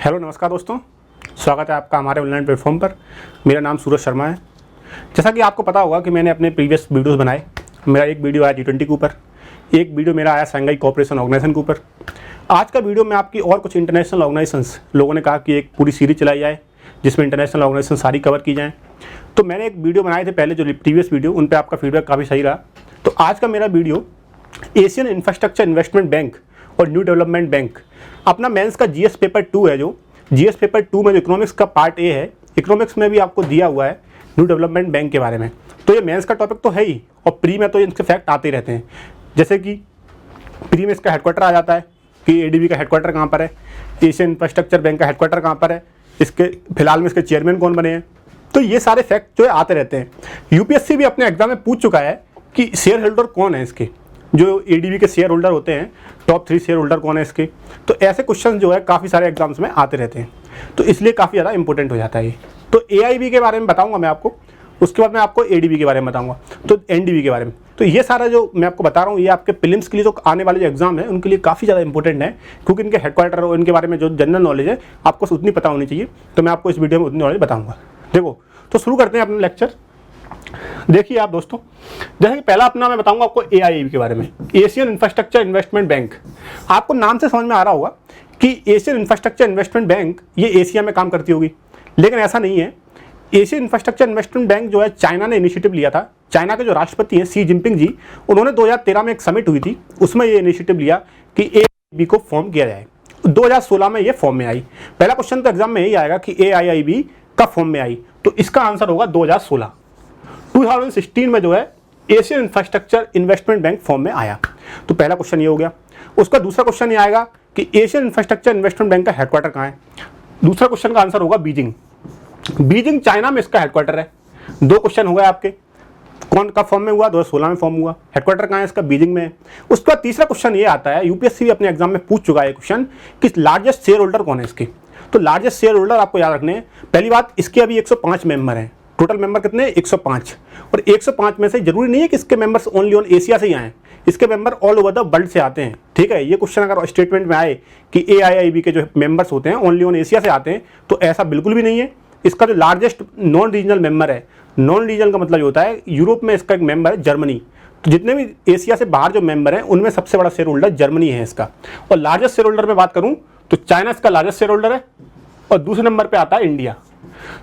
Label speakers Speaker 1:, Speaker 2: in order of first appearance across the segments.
Speaker 1: Hello नमस्कार दोस्तों, स्वागत है आपका हमारे ऑनलाइन प्लेटफॉर्म पर। मेरा नाम सूरज शर्मा है। जैसा कि आपको पता होगा कि मैंने अपने प्रीवियस वीडियोस बनाए। मेरा एक वीडियो आया G20 के ऊपर, एक वीडियो मेरा आया शंघाई कोऑपरेशन ऑर्गेनाइजेशन के ऊपर। आज का वीडियो में आपकी और कुछ इंटरनेशनल ऑर्गेनाइजेशंस, लोगों ने कहा कि एक पूरी सीरीज चलाई जाए जिसमें इंटरनेशनल ऑर्गेनाइजेशन सारी कवर की जाएँ। तो मैंने एक वीडियो बनाए थे पहले, जो प्रीवियस वीडियो, उन पर आपका फीडबैक काफ़ी सही रहा। तो आज का मेरा video Asian infrastructure investment bank और न्यू डेवलपमेंट बैंक, अपना मेंस का जीएस पेपर 2 है। जो जीएस पेपर 2 में जो इकोनॉमिक्स का पार्ट ए है, इकोनॉमिक्स में भी आपको दिया हुआ है न्यू डेवलपमेंट बैंक के बारे में। तो ये मेंस का टॉपिक तो है ही, और प्री में तो इनके फैक्ट आते रहते हैं। जैसे कि प्री में इसका हेडक्वार्टर आ जाता है कि एडीबी का हेडक्वार्टर कहाँ पर है, एशियन इंफ्रास्ट्रक्चर बैंक का हेडक्वार्टर कहाँ पर है, इसके फिलहाल में इसके चेयरमैन कौन बने हैं। तो ये सारे फैक्ट जो है आते रहते हैं। यूपीएससी भी अपने एग्जाम में पूछ चुका है कि शेयर होल्डर कौन है इसके, जो एडीबी के शेयर होल्डर होते हैं, टॉप 3 शेयर होल्डर कौन है इसके। तो ऐसे क्वेश्चन जो है काफ़ी सारे एग्जाम्स में आते रहते हैं, तो इसलिए काफ़ी ज़्यादा इंपॉर्टेंट हो जाता है ये। तो एआईबी के बारे में बताऊंगा मैं आपको, उसके बाद मैं आपको एडीबी के बारे में बताऊंगा, तो एनडीबी के बारे में। तो ये सारा जो मैं आपको बता रहा हूँ, ये आपके प्रीलिम्स के लिए जो आने वाले जो एग्जाम है उनके लिए काफ़ी ज़्यादा इंपॉर्टेंट है, क्योंकि इनके हेडक्वार्टर और इनके बारे में जो जनरल नॉलेज है आपको उतनी पता होनी चाहिए। तो मैं आपको इस वीडियो में उतनी नॉलेज बताऊँगा। देखो, तो शुरू करते हैं अपना लेक्चर। देखिए आप दोस्तों, जैसे कि पहला अपना मैं बताऊंगा आपको एआईबी के बारे में, एशियन इंफ्रास्ट्रक्चर इन्वेस्टमेंट बैंक। आपको नाम से समझ में आ रहा होगा कि एशियन इंफ्रास्ट्रक्चर इन्वेस्टमेंट बैंक ये एशिया में काम करती होगी, लेकिन ऐसा नहीं है। एशियन इंफ्रास्ट्रक्चर इन्वेस्टमेंट बैंक जो है चाइना ने इनिशिएटिव लिया था। चाइना के जो राष्ट्रपति हैं शी जिनपिंग जी, उन्होंने 2013 में एक समिट हुई थी, उसमें ये इनिशिएटिव लिया कि एआईबी को फॉर्म किया जाए। 2016 में ये फॉर्म में आई। पहला क्वेश्चन तो एग्जाम में यही आएगा कि एआईबी कब फॉर्म में आई, तो इसका आंसर होगा 2016। 2016 में जो है Asian infrastructure investment bank form में आया। तो पहला क्वेश्चन ये हो गया। उसका दूसरा क्वेश्चन ये आएगा कि एशियन इंफ्रास्ट्रक्चर इन्वेस्टमेंट बैंक का हेडक्वार्टर कहाँ है। दूसरा क्वेश्चन का आंसर होगा बीजिंग। बीजिंग चाइना में इसका हेडक्वार्टर है। 2 क्वेश्चन हो गए आपके। कौन का फॉर्म में हुआ, 2016 में फॉर्म हुआ, हेडक्वार्टर कहाँ है इसका, बीजिंग में है। उसके बाद तीसरा क्वेश्चन ये आता है, यूपीएससी भी अपने एग्जाम में पूछ चुका है क्वेश्चन, कि लार्जेस्ट शेयर होल्डर कौन है इसके। तो लार्जेस्ट शेयर होल्डर आपको याद रखने हैं। पहली बात, इसके अभी 105 मेंबर हैं। टोटल मेंबर कितने हैं, 105। और 105 में से जरूरी नहीं है कि इसके मेंबर्स ओनली ऑन एशिया से ही आए, इसके member all over the world से आते हैं। ठीक है, ये क्वेश्चन अगर स्टेटमेंट में आए कि एआईआईबी के जो मेंबर्स होते हैं ओनली ऑन एशिया से आते हैं, तो ऐसा बिल्कुल भी नहीं है। इसका जो लार्जेस्ट नॉन रीजनल मेंबर है, नॉन रीजनल का मतलब ये होता है यूरोप में इसका एक मेंबर है जर्मनी। तो जितने भी एशिया से बाहर जो मेंबर हैं उनमें सबसे बड़ा शेयर होल्डर जर्मनी है इसका। और लार्जेस्ट शेयर होल्डर में बात करूं तो चाइना इसका लार्जेस्ट शेयर होल्डर है, और दूसरे नंबर पे आता है इंडिया।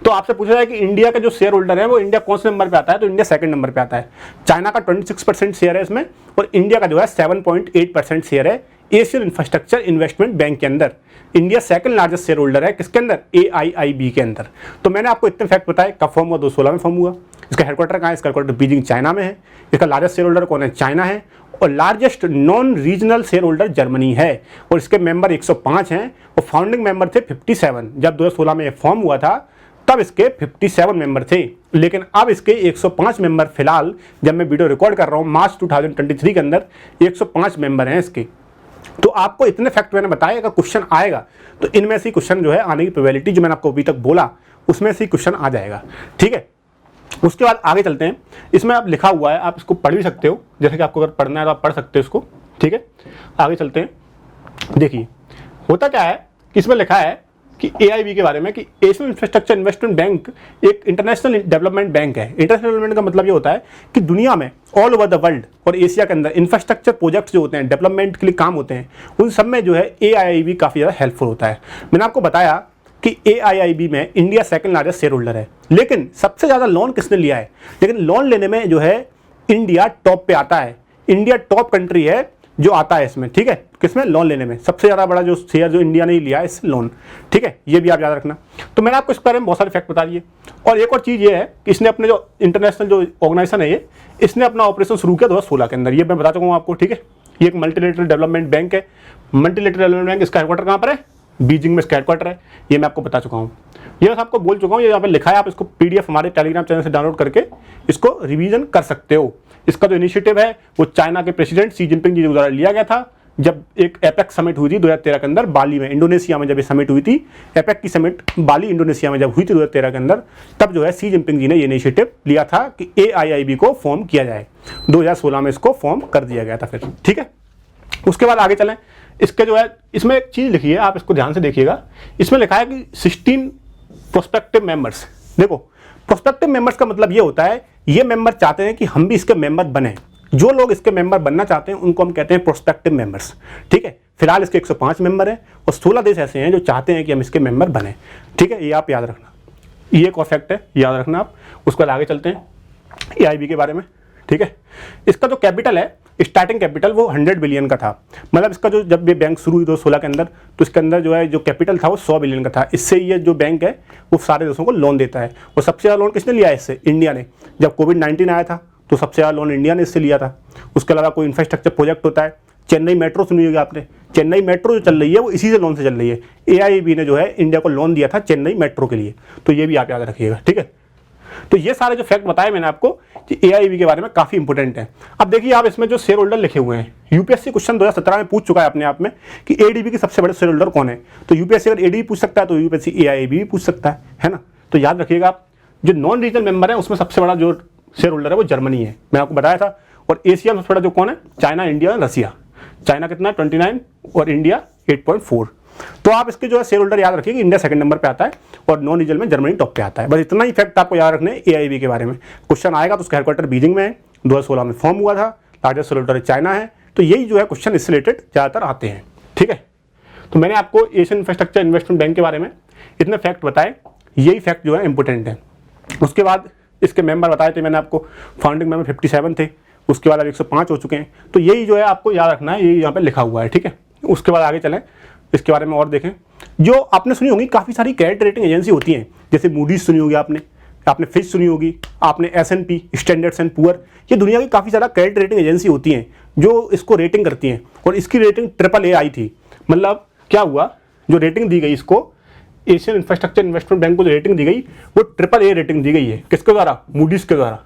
Speaker 1: तो आपसे पूछा जाए कि इंडिया का जो शेयर होल्डर है वो इंडिया कौन से नंबर पे आता है, तो इंडिया सेकंड नंबर पे आता है। चाइना का 26% शेयर है इसमें, और इंडिया का जो है 7.8% शेयर है एशियन इंफ्रास्ट्रक्चर इन्वेस्टमेंट बैंक के अंदर। India second largest share holder है किसके अंदर, एआईआईबी के अंदर। तो मैंने आपको इतने फैक्ट बताए। कब फॉर्म हुआ, 2016 में फॉर्म हुआ। इसका हेडक्वार्टर कहाँ है, इसका हेडक्वार्टर बीजिंग चाइना में है। इसका लार्जेस्ट शेयर होल्डर कौन है, चाइना है। और largest non regional share holder Germany है, और इसके मेंबर 105 हैं, और फाउंडिंग मेंबर थे 57। जब 2016 में फॉर्म हुआ था तब इसके 57 मेंबर थे, लेकिन अब इसके 105 मेंबर फिलहाल, जब मैं वीडियो रिकॉर्ड कर रहा हूँ मार्च 2023 के अंदर, 105 मेंबर हैं इसके। तो आपको इतने फैक्ट मैंने बताए, अगर क्वेश्चन आएगा तो इनमें से क्वेश्चन जो है आने की प्रोबेबिलिटी, जो मैंने आपको अभी तक बोला उसमें से क्वेश्चन आ जाएगा। ठीक है, उसके बाद आगे चलते हैं। इसमें आप लिखा हुआ है, आप इसको पढ़ भी सकते हो, जैसे कि आपको अगर पढ़ना है तो आप पढ़ सकते हो इसको। ठीक है, आगे चलते हैं। देखिए होता क्या है कि इसमें लिखा है कि एआईबी के बारे में कि एशियन इंफ्रास्ट्रक्चर इन्वेस्टमेंट बैंक एक इंटरनेशनल डेवलपमेंट बैंक है। इंटरनेशनल डेवलपमेंट का मतलब ये होता है कि दुनिया में ऑल ओवर द वर्ल्ड और एशिया के अंदर इंफ्रास्ट्रक्चर प्रोजेक्ट्स जो होते हैं, डेवलपमेंट के लिए काम होते हैं, उन सब में जो है एआईबी काफ़ी ज़्यादा हेल्पफुल होता है। मैंने आपको बताया कि एआईआईबी में India second largest share holder है, लेकिन सबसे ज़्यादा लोन किसने लिया है, लेकिन लोन लेने में जो है इंडिया टॉप पे आता है। इंडिया टॉप कंट्री है जो आता है इसमें। ठीक है, किसमें, लोन लेने में सबसे ज़्यादा बड़ा जो शेयर जो इंडिया ने लिया है इस लोन। ठीक है, ये भी आप याद रखना। तो मैंने आपको इस बारे में बहुत सारे फैक्ट बता दिए। और एक और चीज़ ये है कि इसने अपने जो इंटरनेशनल जो ऑर्गेनाइजेशन है, ये इसने अपना ऑपरेशन शुरू किया 2016 के अंदर, ये मैं बता चुका हूँ आपको। ठीक है, ये एक मल्टीलेटरल डेवलपमेंट बैंक है। मल्टीलेटरल डेवलपमेंट बैंक, इसका हेडक्वार्टर कहाँ पर है, बीजिंग में इसका हेडक्वार्टर है। ये मैं आपको बता चुका हूँ, ये बस आपको बोल चुका हूँ। ये यहाँ पे लिखा है, आप इसको पीडीएफ हमारे टेलीग्राम चैनल से डाउनलोड करके इसको रिवीजन कर सकते हो। इसका जो इनिशिएटिव है वो चाइना के प्रेसिडेंट शी जिनपिंग जी द्वारा लिया गया था, जब एक एपेक समिट हुई थी 2013 के अंदर बाली में, इंडोनेशिया में। जब ये समिट हुई थी, एपेक की समिट बाली इंडोनेशिया में जब हुई थी 2013 के अंदर, तब जो है शी जिनपिंग जी ने ये इनिशिएटिव लिया था कि एआईआईबी को फॉर्म किया जाए। 2016 में इसको फॉर्म कर दिया गया था फिर। ठीक है, उसके बाद आगे चलें। इसके जो है, इसमें एक चीज़ लिखी है, आप इसको ध्यान से देखिएगा। इसमें लिखा है कि 16 प्रोस्पेक्टिव मेंबर्स। देखो, प्रोस्पेक्टिव मेंबर्स का मतलब ये होता है, ये मेंबर चाहते हैं कि हम भी इसके मेंबर बने। जो लोग इसके मेंबर बनना चाहते हैं उनको हम कहते हैं प्रोस्पेक्टिव मेंबर्स। ठीक है, फिलहाल इसके 105 मेंबर हैं और 16 देश ऐसे हैं जो चाहते हैं कि हम इसके मेंबर बने। ठीक है, ये आप याद रखना, ये एक और फैक्ट है, याद रखना आप। उसके बाद आगे चलते हैं AIB के बारे में। ठीक है, इसका जो कैपिटल है, स्टार्टिंग कैपिटल वो 100 बिलियन का था। मतलब इसका जो, जब ये बैंक शुरू हुई 2016 के अंदर, तो इसके अंदर जो है जो कैपिटल था वो 100 बिलियन का था। इससे ये जो बैंक है वो सारे देशों को लोन देता है। और सबसे ज़्यादा लोन किसने लिया है इससे? इंडिया ने। जब कोविड-19 आया था तो सबसे ज़्यादा लोन इंडिया ने इससे लिया था। उसके अलावा कोई इंफ्रास्ट्रक्चर प्रोजेक्ट होता है, चेन्नई मेट्रो सुनी होगी आपने, चेन्नई मेट्रो जो चल रही है वो इसी से लोन से चल रही है। AIB ने जो है इंडिया को लोन दिया था चेन्नई मेट्रो के लिए। तो ये भी आप याद रखिएगा। ठीक है, तो ये सारे जो फैक्ट बताए मैंने आपको कि AIB के बारे में काफ़ी इंपॉर्टेंट है। अब देखिए आप इसमें जो शेयर होल्डर लिखे हुए हैं, UPSC क्वेश्चन 2017 में पूछ चुका है अपने आप में कि ADB के सबसे बड़े शेयर होल्डर कौन है। तो UPSC अगर ADB पूछ सकता है तो UPSC AIB भी पूछ सकता है ना। तो याद रखिएगा आप, जो नॉन रीजनल मेंबर है उसमें सबसे बड़ा जो शेयर होल्डर है वो जर्मनी है, मैं आपको बताया था। और एशिया में सबसे बड़ा जो कौन है? चाइना, इंडिया, रसिया। चाइना कितना? 29 और इंडिया 8.4। तो आप इसके जो है शेयर होल्डर याद रखिए कि इंडिया सेकंड नंबर पे आता है और नॉन रीजनल में जर्मनी टॉप पे आता है। बस इतना ही फैक्ट आपको याद रखना है AIB के बारे में। क्वेश्चन आएगा तो उसका हेडक्वार्टर बीजिंग में है, 2016 में फॉर्म हुआ था, लार्जेस्ट शेयर होल्डर चाइना है। तो यही जो है क्वेश्चन इससे रिलेटेड ज़्यादातर आते हैं। ठीक है, तो मैंने आपको एशियन इंफ्रास्ट्रक्चर इन्वेस्टमेंट बैंक के बारे में इतने फैक्ट बताए, यही फैक्ट जो है इंपॉर्टेंट है। उसके बाद इसके मेंबर बताए थे मैंने आपको, फाउंडिंग मेंबर 57 थे, उसके बाद अब 105 हो चुके हैं। तो यही जो है आपको याद रखना है, यही यहाँ पे लिखा हुआ है। ठीक है, उसके बाद आगे चलें, इसके बारे में और देखें। जो आपने सुनी होगी काफ़ी सारी क्रेडिट रेटिंग एजेंसी होती हैं, जैसे मूडीज सुनी होगी आपने फिच सुनी होगी, आपने S&P, स्टैंडर्ड्स एंड पुअर। ये दुनिया की काफ़ी ज़्यादा क्रेडिट रेटिंग एजेंसी होती हैं जो इसको रेटिंग करती हैं। और इसकी रेटिंग AAA आई थी। मतलब क्या हुआ, जो रेटिंग दी गई इसको, एशियन इंफ्रास्ट्रक्चर इन्वेस्टमेंट बैंक को जो रेटिंग दी गई वो AAA रेटिंग दी गई है। किसके द्वारा? मूडीज के द्वारा।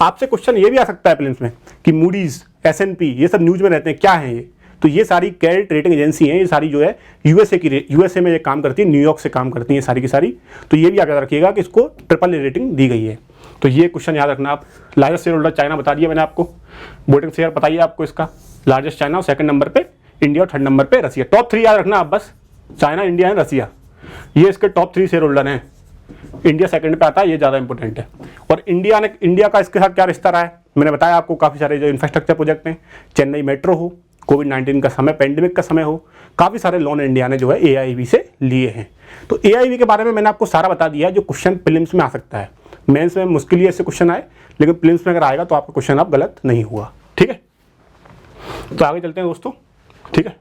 Speaker 1: आपसे क्वेश्चन ये भी आ सकता है प्रीलिम्स में कि मूडीज, S&P ये सब न्यूज़ में रहते हैं, क्या है ये? तो ये सारी क्रेडिट रेटिंग एजेंसी हैं, ये सारी जो है USA में ये काम करती है, न्यूयॉर्क से काम करती हैं सारी की सारी। तो ये भी आप याद रखिएगा कि इसको AAA रेटिंग दी गई है। तो ये क्वेश्चन याद रखना आप। लार्जेस्ट शेयर होल्डर चाइना बता दिया मैंने आपको, वोटिंग शेयर बताइए आपको इसका, लार्जेस्ट चाइना और सेकंड नंबर पे इंडिया और थर्ड नंबर पे रसिया। टॉप 3 याद रखना आप बस, चाइना, इंडिया एंड रसिया, ये इसके टॉप 3 शेयर होल्डर हैं। इंडिया सेकंड पे आता है, ये ज़्यादा इंपॉर्टेंट है। और इंडिया का इसके साथ क्या रिश्ता रहा है, मैंने बताया आपको। काफ़ी सारे जो इंफ्रास्ट्रक्चर प्रोजेक्ट हैं, चेन्नई मेट्रो हो, कोविड-19 का समय, पेंडेमिक का समय हो, काफ़ी सारे लोन इंडिया ने जो है AIB से लिए हैं। तो AIB के बारे में मैंने आपको सारा बता दिया है, जो क्वेश्चन प्रीलिम्स में आ सकता है। मेंस में मुश्किल ही ऐसे क्वेश्चन आए, लेकिन प्रीलिम्स में अगर आएगा तो आपका क्वेश्चन आप गलत नहीं हुआ। ठीक है, तो आगे चलते हैं दोस्तों। ठीक है,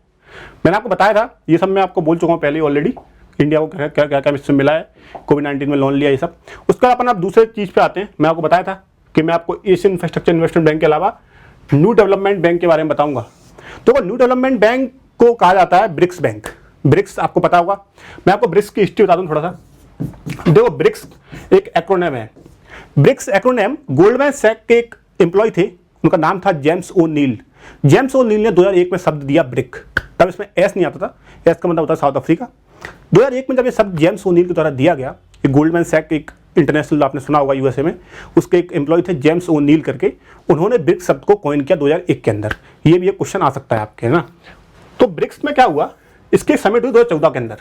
Speaker 1: मैंने आपको बताया था, ये सब मैं आपको बोल चुका हूँ पहले ऑलरेडी, इंडिया को क्या क्या क्या इससे मिला है, कोविड-19 में लोन लिया, ये सब। उसका अपन आप दूसरे चीज़ पे आते हैं। मैं आपको बताया था कि मैं आपको एशियन इंफ्रास्ट्रक्चर इन्वेस्टमेंट बैंक के अलावा न्यू डेवलपमेंट बैंक के बारे में बताऊंगा। तो न्यू डेवलपमेंट बैंक को कहा जाता है ब्रिक्स बैंक। ब्रिक्स आपको पता होगा, मैं आपको ब्रिक्स की हिस्ट्री बता दूं थोड़ा सा। देखो, ब्रिक्स एक एक्रोनिम है। ब्रिक्स एक्रोनिम गोल्डमैन सैक के एक एम्प्लॉय थे, उनका नाम था जेम्स ओ'नील। जेम्स ओ'नील ने 2001 में शब्द दिया ब्रिक। तब इसमें एस नहीं आता था, एस का मतलब होता है साउथ अफ्रीका। 2001 में जब ये शब्द जेम्स ओ'नील के द्वारा दिया गया, गोल्डमैन सैक एक इंटरनेशनल, आपने सुना होगा USA में, उसके एक एम्प्लॉय थे जेम्स ओ'नील करके, उन्होंने ब्रिक्स शब्द को कॉइन किया 2001 के अंदर। ये भी एक क्वेश्चन आ सकता है आपके, है ना। तो ब्रिक्स में क्या हुआ, इसके समिट हुई 2014 के अंदर।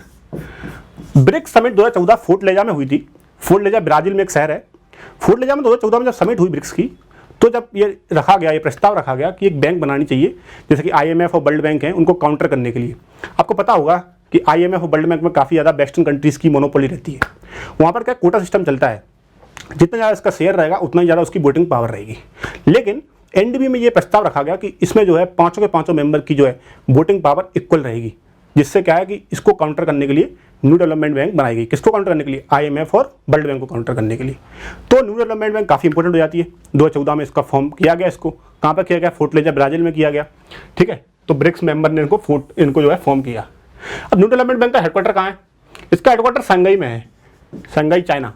Speaker 1: ब्रिक्स समिट 2014 फोर्ट लेजा में हुई थी। फोर्ट लेजा ब्राजील में एक शहर है। फोर्ट लेजा में 2014 में जब समिट हुई ब्रिक्स की, तो जब ये रखा गया, ये प्रस्ताव रखा गया कि एक बैंक बनानी चाहिए, जैसे कि IMF और वर्ल्ड बैंक हैं, उनको काउंटर करने के लिए। आपको पता होगा कि IMF और वर्ल्ड बैंक में काफ़ी ज़्यादा वेस्टर्न कंट्रीज़ की मोनोपोली रहती है। वहाँ पर क्या कोटा सिस्टम चलता है, जितना ज़्यादा इसका शेयर रहेगा उतना ही ज़्यादा उसकी वोटिंग पावर रहेगी। लेकिन NDB में ये प्रस्ताव रखा गया कि इसमें जो है पाँचों के पाँचों मेंबर की जो है वोटिंग पावर इक्वल रहेगी, जिससे क्या है कि इसको काउंटर करने के लिए न्यू डेवलपमेंट बैंक बनाई गई। किसको काउंटर करने के लिए? IMF और वर्ल्ड बैंक को काउंटर करने के लिए। तो न्यू डेवलपमेंट बैंक काफ़ी इंपॉर्टेंट हो जाती है। 2014 में इसका फॉर्म किया गया। इसको कहाँ पर किया गया? फोर्ट लेजा ब्राजील में किया गया। ठीक है, तो ब्रिक्स मेंबर ने इनको जो है फॉर्म किया। अब न्यू डेवलपमेंट बैंक का हेडक्वार्टर कहाँ है? इसका हेडक्वार्टर शंघाई में है, शंघाई चाइना।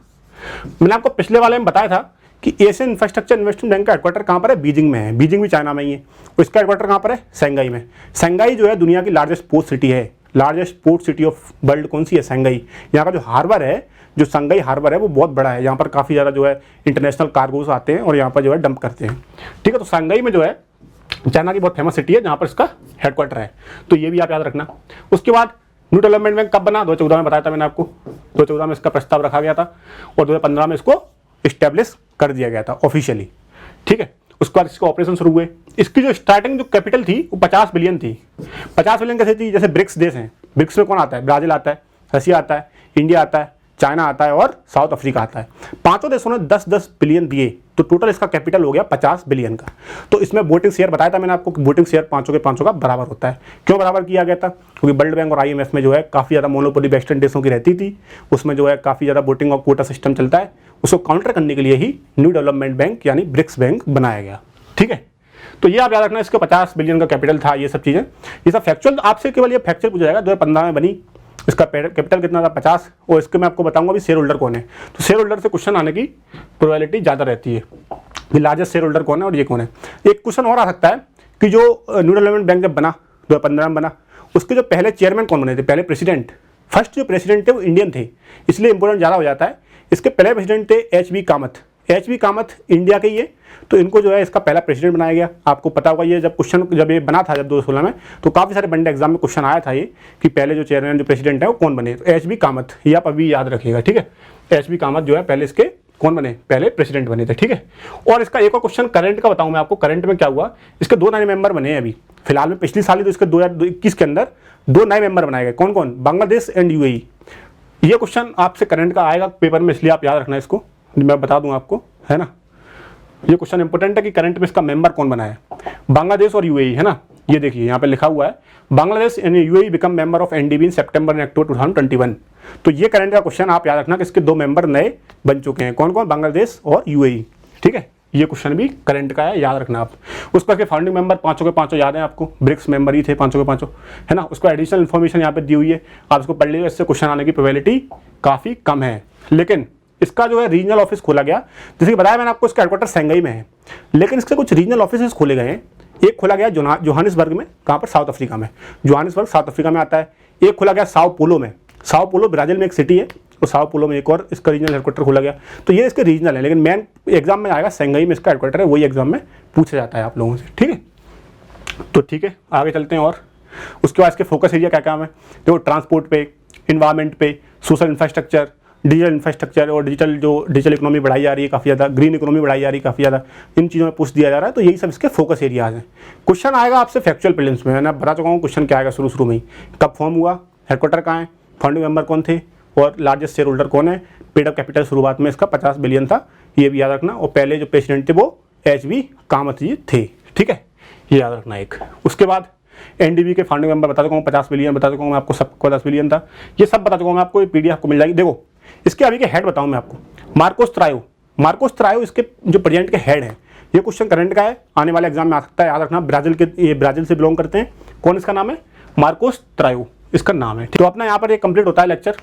Speaker 1: मैंने आपको पिछले वाले में बताया था कि एशियन इंफ्रास्ट्रक्चर इन्वेस्टमेंट बैंक का हेडक्वार्टर कहाँ पर है? बीजिंग में है। बीजिंग भी चाइना में ही है। और इसका हेडक्वार्टर कहाँ पर है? शंघाई में। शंघाई जो है दुनिया की लार्जेस्ट पोर्ट सिटी है। Largest port city of world कौन सी है? शंघाई। यहाँ का जो हार्बर है, जो शंघाई हार्बर है, वो बहुत बड़ा है। यहाँ पर काफ़ी ज़्यादा जो है इंटरनेशनल कार्गोज आते हैं और यहाँ पर जो है डंप करते हैं। ठीक है, तो शंघाई में जो है चाइना की बहुत फेमस सिटी है जहाँ पर इसका हेडक्वार्टर है, तो ये भी आप याद रखना। उसके बाद न्यू डेवलपमेंट बैंक कब बना? 2014 में बताया था मैंने आपको, 2014 में इसका प्रस्ताव रखा गया था और 2015 में इसको इस्टेब्लिश कर दिया गया था ऑफिशियली, ठीक है। उसके बाद इसके ऑपरेशन शुरू हुए। इसकी जो स्टार्टिंग जो कैपिटल थी वो 50 बिलियन थी। 50 बिलियन कैसे थी? जैसे ब्रिक्स देश हैं, ब्रिक्स में कौन आता है? ब्राज़ील आता है, रशिया आता है, इंडिया आता है, चाइना आता है और साउथ अफ्रीका आता है। पांचों देशों ने 10-10 बिलियन दिए, तो टोटल इसका कैपिटल हो गया 50 बिलियन का। तो इसमें वोटिंग शेयर बताया था मैंने आपको कि वोटिंग शेयर पांचों के पांचों का बराबर होता है। क्यों बराबर किया गया था? क्योंकि वर्ल्ड बैंक और IMF में जो है काफ़ी ज़्यादा मोनोपोली वेस्टर्न देशों की रहती थी, उसमें जो है काफ़ी ज़्यादा वोटिंग और कोटा सिस्टम चलता है। उसको काउंटर करने के लिए ही न्यू डेवलपमेंट बैंक यानी ब्रिक्स बैंक बनाया गया, ठीक है। तो ये आप याद रखना, इसका 50 बिलियन का कैपिटल था। ये सब चीज़ें, ये सब फैक्चुअल, आपसे केवल ये फैक्चुअल पूछा जाएगा। 2015 में बनी, इसका कैपिटल कितना था? 50। और इसके मैं आपको बताऊंगा भी शेयर होल्डर कौन है। तो शेयर होल्डर से क्वेश्चन आने की प्रोबेबिलिटी ज़्यादा रहती है कि लार्जेस्ट शेयर होल्डर कौन है और ये कौन है। एक क्वेश्चन और आ सकता है कि जो न्यू डेवलपमेंट बैंक जब बना 2015 में बना, उसके जो पहले चेयरमैन कौन बने थे? पहले प्रेसिडेंट, फर्स्ट जो प्रेसिडेंट थे वो इंडियन थे, इसलिए इंपॉर्टेंट ज़्यादा हो जाता है। इसके पहले प्रेसिडेंट थे HB Kamat. HB Kamat India के ही है, तो इनको जो है इसका पहला प्रेसिडेंट बनाया गया। आपको पता होगा ये जब ये बना था जब 2016 में, तो काफ़ी सारे बनडे एग्जाम में क्वेश्चन आया था ये कि पहले जो चेयरमैन जो प्रेसिडेंट है वो कौन बने। तो HB कामत, ये आप अभी याद रखिएगा, ठीक है। HB कामत जो है पहले इसके कौन बने? पहले प्रेसिडेंट बने थे, ठीक है। और इसका एक और क्वेश्चन करंट का बताऊँ मैं आपको। करंट में क्या हुआ? इसके 2 नए मेंबर बने हैं अभी फिलहाल में। पिछली साल ही तो इसके 2021 के अंदर 2 नए मेंबर बनाए गए। कौन कौन? Bangladesh and UAE। ये क्वेश्चन आपसे करंट का आएगा पेपर में, इसलिए आप याद रखना इसको, मैं बता दूं आपको, है ना। ये क्वेश्चन इंपॉर्टेंट है कि करंट में इसका मेंबर कौन बना है। बांग्लादेश और UAE, है ना। ये देखिए यहाँ पे लिखा हुआ है Bangladesh and UAE become member of NDB in September and October 2021। तो ये करंट का क्वेश्चन आप याद रखना कि इसके 2 मेंबर नए बन चुके हैं। कौन कौन? बांग्लादेश और UAE, ठीक है। ये क्वेश्चन भी करंट का है, याद रखना आप। उसका के फाउंडिंग मेंबर पांचों के पांचों याद है आपको, ब्रिक्स मेंबर ही थे पांचों के पांचों, है ना। उसको एडिशनल इन्फॉर्मेशन यहाँ पे दी हुई है, आप इसको पढ़ लीजिए। इससे क्वेश्चन आने की प्रोबेबिलिटी काफ़ी कम है। लेकिन इसका जो है रीजनल ऑफिस खोला गया, जैसे कि बताया मैंने आपको, इसका हेडक्वार्टर शंघाई में है, लेकिन इसके कुछ रीजनल ऑफिस खोले गए हैं। एक खोला गया जोहानिसबर्ग में, कहाँ पर? साउथ अफ्रीका में। जोहानिसबर्ग साउथ अफ्रीका में आता है। एक खोला गया साओ पोलो में, साओ पोलो ब्राज़ील में एक सिटी है, तो साओ पोलो में एक और इसका रीजनल हेडक्वार्टर खोला गया। तो ये इसके रीजनल है, लेकिन मेन एग्जाम में आएगा शंघाई में इसका हेडक्वार्टर है, वही एग्जाम में पूछा जाता है आप लोगों से, ठीक है। तो ठीक है, आगे चलते हैं। और उसके बाद इसके फोकस एरिया क्या क्या है? देखो, ट्रांसपोर्ट पे, इन्वायरमेंट पे, सोशल इंफ्रास्ट्रक्चर, डिजिटल इंफ्रास्ट्रक्चर और डिजिटल इकोनॉमी बढ़ाई जा रही है काफ़ी ज़्यादा, ग्रीन इकोनॉमी बढ़ाई जा रही है काफ़ी ज़्यादा, इन चीज़ों में पुश दिया जा रहा है। तो यही सब इसके फोकस एरियाज हैं। क्वेश्चन आएगा आपसे फैक्चुअल प्रीलिम्स में, मैं बता चुका हूँ क्वेश्चन क्या आएगा शुरू में ही। कब फॉर्म हुआ, हेडक्वार्टर कहाँ है, फाउंडिंग मेंबर कौन थे और लार्जेस्ट शेयर होल्डर कौन है। पेड अप कैपिटल शुरुआत में इसका 50 बिलियन था, ये भी याद रखना। और पहले जो प्रेसिडेंट थे वो HB कामत जी थे, ठीक है, ये याद रखना एक। उसके बाद NDB के फाउंडिंग मेंबर बता चुका हूँ, 50 बिलियन बता चुका हूँ मैं आपको, सबको 10 बिलियन था, ये सब बता चुका हूँ मैं आपको। ये PDF आपको मिल जाएगी। देखो, इसके अभी के हेड बताऊँ मैं आपको, मार्कोस त्रायो इसके जो प्रेजेंट के हेड हैं। ये क्वेश्चन करंट का है, आने वाले एग्जाम में आ सकता है, याद रखना। ब्राज़ील से बिलोंग करते हैं। कौन इसका नाम है? मार्कोस त्रायो इसका नाम है। तो अपना यहाँ पर ये कंप्लीट होता है लेक्चर।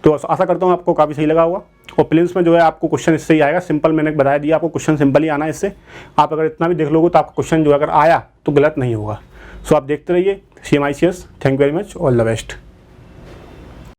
Speaker 1: तो आशा करता हूँ आपको काफ़ी सही लगा होगा। और प्रीलिम्स में जो है आपको क्वेश्चन इससे ही आएगा, सिंपल मैंने बता दिया आपको, क्वेश्चन सिंपल ही आना है इससे। आप अगर इतना भी देख लोगे तो आपका क्वेश्चन जो अगर आया तो गलत नहीं होगा। सो आप देखते रहिए CMICS। Thank you very much, all the best.